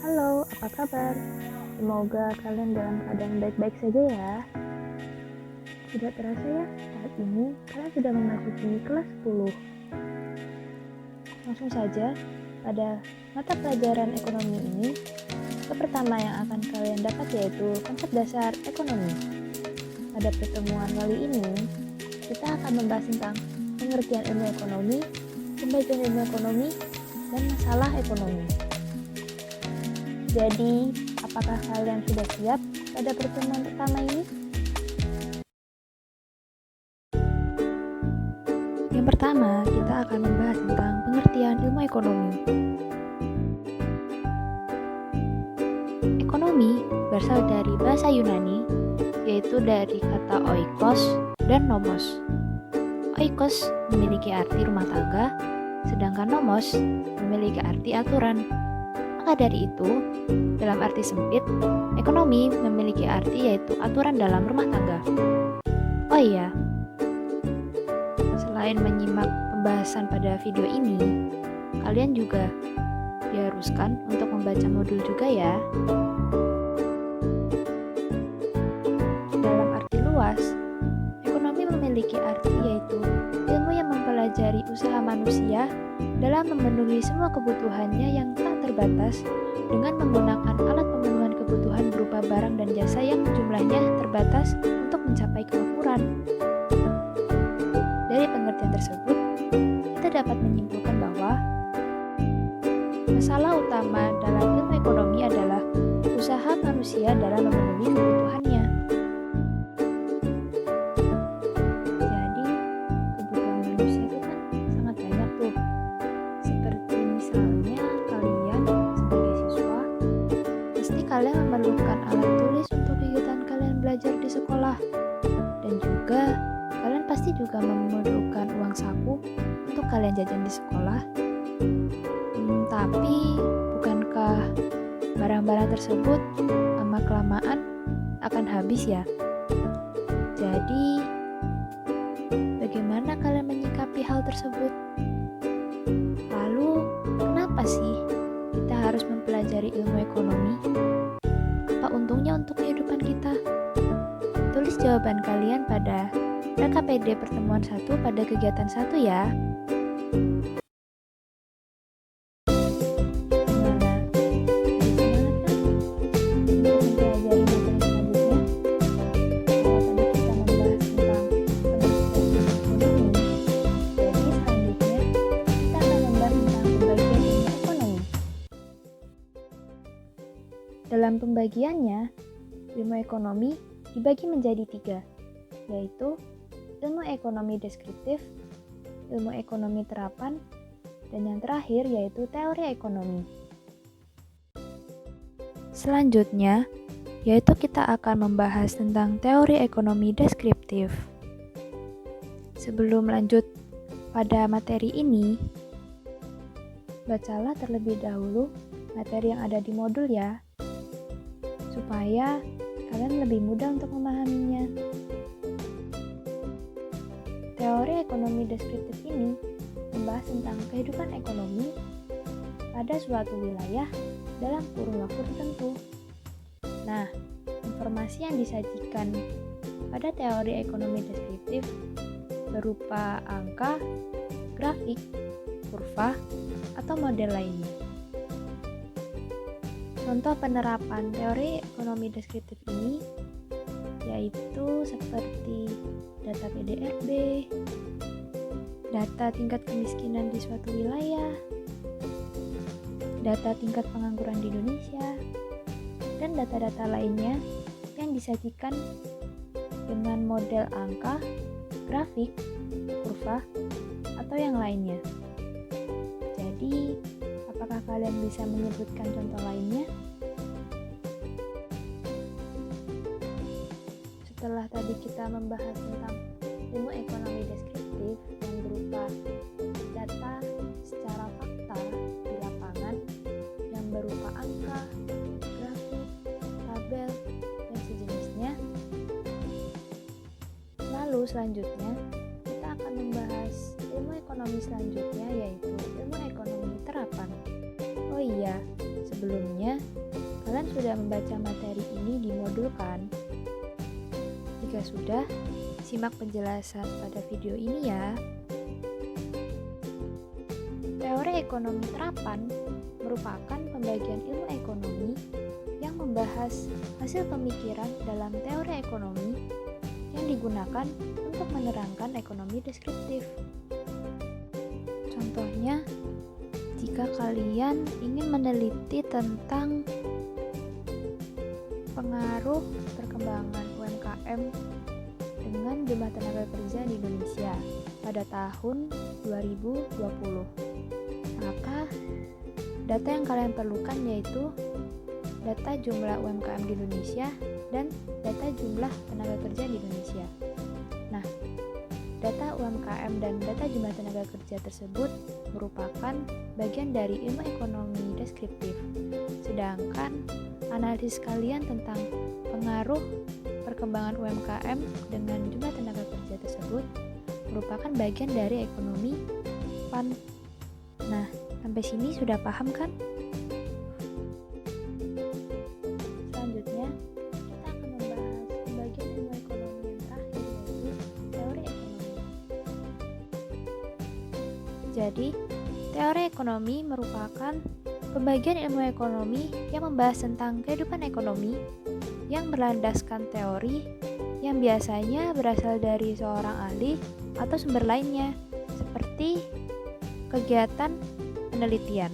Halo, apa kabar? Semoga kalian dalam keadaan baik-baik saja ya. Tidak terasa ya, saat ini kalian sudah memasuki kelas 10. Langsung saja, pada mata pelajaran ekonomi ini, pertama yang akan kalian dapat yaitu konsep dasar ekonomi. Pada pertemuan kali ini, kita akan membahas tentang pengertian ilmu ekonomi, pembagian ilmu ekonomi, dan masalah ekonomi. Jadi, apakah kalian sudah siap pada pertemuan pertama ini? Yang pertama, kita akan membahas tentang pengertian ilmu ekonomi. Ekonomi berasal dari bahasa Yunani, yaitu dari kata oikos dan nomos. Oikos memiliki arti rumah tangga, sedangkan nomos memiliki arti aturan. Maka dari itu, dalam arti sempit, ekonomi memiliki arti yaitu aturan dalam rumah tangga. Oh iya, selain menyimak pembahasan pada video ini, kalian juga diharuskan untuk membaca modul juga ya. Dalam arti luas, ekonomi memiliki arti yaitu ilmu yang mempelajari usaha manusia dalam memenuhi semua kebutuhannya yang tak terbatas dengan menggunakan alat pemenuhan kebutuhan berupa barang dan jasa yang jumlahnya terbatas untuk mencapai kemakmuran. Dari pengertian tersebut, kita dapat menyimpulkan bahwa masalah utama dalam ilmu ekonomi adalah usaha manusia dalam memenuhi kebutuhannya. Jadi, kebutuhan manusia itu kan sangat banyak tuh. Seperti misalnya kalian sebagai siswa, pasti kalian memerlukan alat tulis untuk kegiatan kalian belajar di sekolah. Dan juga, kalian pasti juga memerlukan uang saku untuk kalian jajan di sekolah. Tapi, bukankah barang-barang tersebut lama-kelamaan akan habis ya? Jadi, bagaimana kalian menyikapi hal tersebut? Lalu, kenapa sih kita harus mempelajari ilmu ekonomi? Apa untungnya untuk kehidupan kita? Tulis jawaban kalian pada RKPD pertemuan 1 pada kegiatan 1 ya. Dalam pembagiannya, ilmu ekonomi dibagi menjadi 3, yaitu ilmu ekonomi deskriptif, ilmu ekonomi terapan, dan yang terakhir yaitu teori ekonomi. Selanjutnya, yaitu kita akan membahas tentang teori ekonomi deskriptif. Sebelum lanjut pada materi ini, bacalah terlebih dahulu materi yang ada di modul ya, supaya kalian lebih mudah untuk memahaminya. Teori ekonomi deskriptif ini membahas tentang kehidupan ekonomi pada suatu wilayah dalam kurun waktu tertentu. Nah, informasi yang disajikan pada teori ekonomi deskriptif berupa angka, grafik, kurva, atau model lainnya. Contoh penerapan teori ekonomi deskriptif ini yaitu seperti data PDRB, data tingkat kemiskinan di suatu wilayah, data tingkat pengangguran di Indonesia, dan data-data lainnya yang disajikan dengan model angka, grafik, kurva, atau yang lainnya. Jadi, apakah kalian bisa menyebutkan contoh lainnya? Setelah tadi kita membahas tentang ilmu ekonomi deskriptif yang berupa data secara fakta di lapangan yang berupa angka, grafik, tabel, dan sejenisnya. Lalu selanjutnya kita akan membahas ilmu ekonomi selanjutnya yaitu ilmu ekonomi terapan. Oh iya, sebelum sebelumnya, kalian sudah membaca materi ini di modul kan? Jika sudah, simak penjelasan pada video ini ya. Teori ekonomi terapan merupakan pembagian ilmu ekonomi yang membahas hasil pemikiran dalam teori ekonomi yang digunakan untuk menerangkan ekonomi deskriptif. Contohnya, jika kalian ingin meneliti tentang pengaruh perkembangan UMKM dengan jumlah tenaga kerja di Indonesia pada tahun 2020, maka data yang kalian perlukan yaitu data jumlah UMKM di Indonesia dan data jumlah tenaga kerja di Indonesia. Nah, data UMKM dan data jumlah tenaga kerja tersebut merupakan bagian dari ilmu ekonomi deskriptif. Sedangkan analisis kalian tentang pengaruh perkembangan UMKM dengan jumlah tenaga kerja tersebut merupakan bagian dari ekonomi pan. Nah, sampai sini sudah paham kan? Selanjutnya, kita akan membahas pembagian ilmu ekonomi yang terakhir, yaitu teori ekonomi. Jadi, teori ekonomi merupakan pembagian ilmu ekonomi yang membahas tentang kehidupan ekonomi yang berlandaskan teori yang biasanya berasal dari seorang ahli atau sumber lainnya, seperti kegiatan penelitian.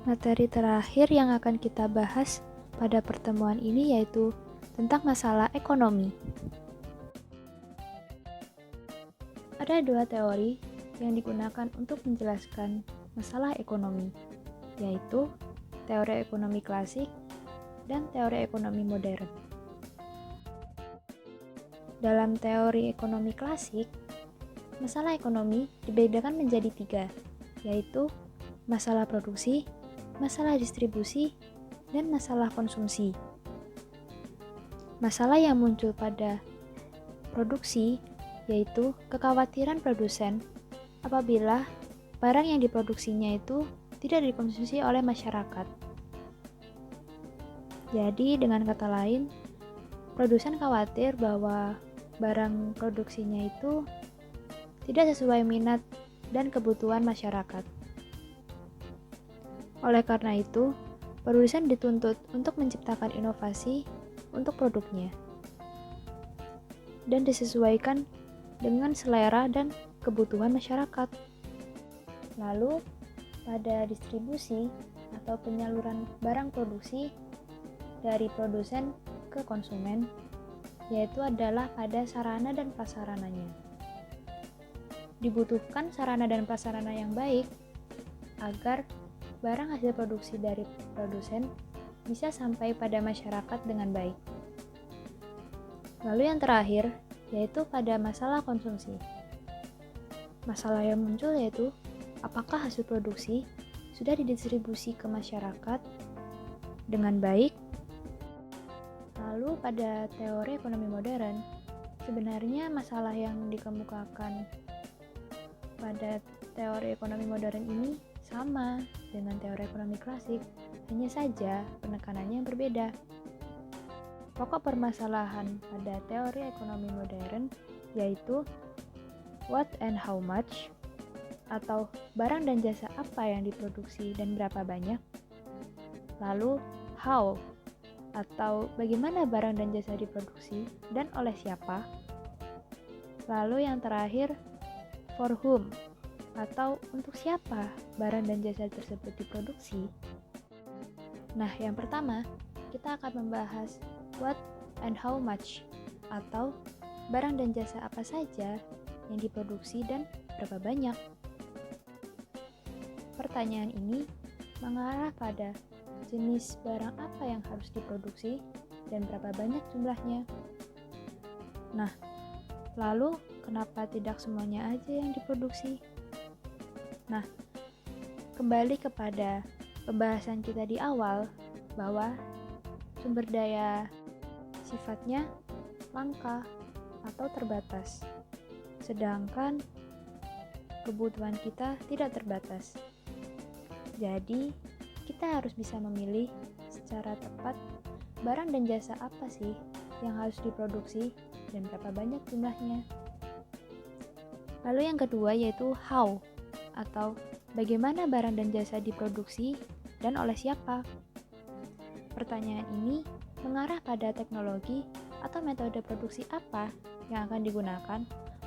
Materi terakhir yang akan kita bahas pada pertemuan ini yaitu tentang masalah ekonomi. Ada dua teori yang digunakan untuk menjelaskan masalah ekonomi, yaitu teori ekonomi klasik dan teori ekonomi modern. Dalam teori ekonomi klasik, masalah ekonomi dibedakan menjadi tiga, yaitu masalah produksi, masalah distribusi, dan masalah konsumsi. Masalah yang muncul pada produksi yaitu kekhawatiran produsen apabila barang yang diproduksinya itu tidak dikonsumsi oleh masyarakat. Jadi dengan kata lain, produsen khawatir bahwa barang produksinya itu tidak sesuai minat dan kebutuhan masyarakat. Oleh karena itu, produsen dituntut untuk menciptakan inovasi untuk produknya dan disesuaikan dengan selera dan kebutuhan masyarakat. Lalu, pada distribusi atau penyaluran barang produksi dari produsen ke konsumen, yaitu adalah pada sarana dan prasarananya. Dibutuhkan sarana dan prasarana yang baik agar barang hasil produksi dari produsen bisa sampai pada masyarakat dengan baik. Lalu yang terakhir, yaitu pada masalah konsumsi. Masalah yang muncul yaitu, apakah hasil produksi sudah didistribusi ke masyarakat dengan baik? Lalu pada teori ekonomi modern, sebenarnya masalah yang dikemukakan pada teori ekonomi modern ini sama dengan teori ekonomi klasik, hanya saja penekanannya yang berbeda. Pokok permasalahan pada teori ekonomi modern yaitu what and how much, atau barang dan jasa apa yang diproduksi dan berapa banyak. Lalu how, atau bagaimana barang dan jasa diproduksi dan oleh siapa. Lalu yang terakhir for whom, atau untuk siapa barang dan jasa tersebut diproduksi. Nah, yang pertama, kita akan membahas what and how much, atau barang dan jasa apa saja yang diproduksi dan berapa banyak. Pertanyaan ini mengarah pada jenis barang apa yang harus diproduksi dan berapa banyak jumlahnya. Nah, lalu kenapa tidak semuanya aja yang diproduksi? Nah, kembali kepada pembahasan kita di awal bahwa sumber daya sifatnya langka atau terbatas, sedangkan kebutuhan kita tidak terbatas. Jadi, kita harus bisa memilih secara tepat barang dan jasa apa sih yang harus diproduksi dan berapa banyak jumlahnya. Lalu yang kedua yaitu how, atau bagaimana barang dan jasa diproduksi dan oleh siapa. Pertanyaan ini mengarah pada teknologi atau metode produksi apa yang akan digunakan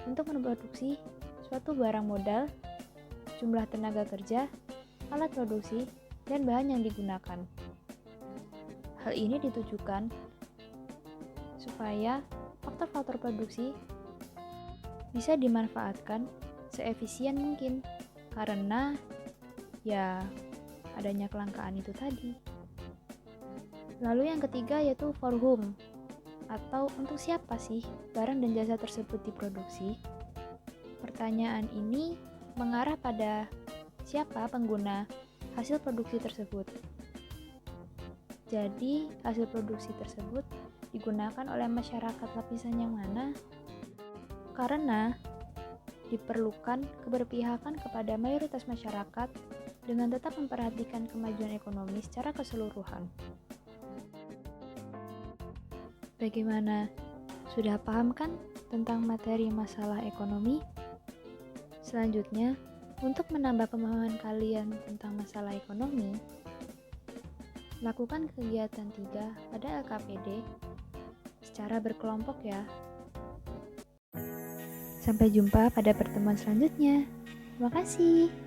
untuk memproduksi suatu barang modal, jumlah tenaga kerja, alat produksi, dan bahan yang digunakan. Hal ini ditujukan supaya faktor-faktor produksi bisa dimanfaatkan seefisien mungkin karena ya adanya kelangkaan itu tadi. Lalu yang ketiga yaitu for whom, atau untuk siapa sih barang dan jasa tersebut diproduksi. Pertanyaan ini mengarah pada siapa pengguna hasil produksi tersebut. Jadi, hasil produksi tersebut digunakan oleh masyarakat lapisan yang mana? Karena diperlukan keberpihakan kepada mayoritas masyarakat dengan tetap memperhatikan kemajuan ekonomi secara keseluruhan. Bagaimana? Sudah paham kan tentang materi masalah ekonomi? Selanjutnya, untuk menambah pemahaman kalian tentang masalah ekonomi, lakukan kegiatan 3 pada LKPD secara berkelompok ya. Sampai jumpa pada pertemuan selanjutnya. Terima kasih.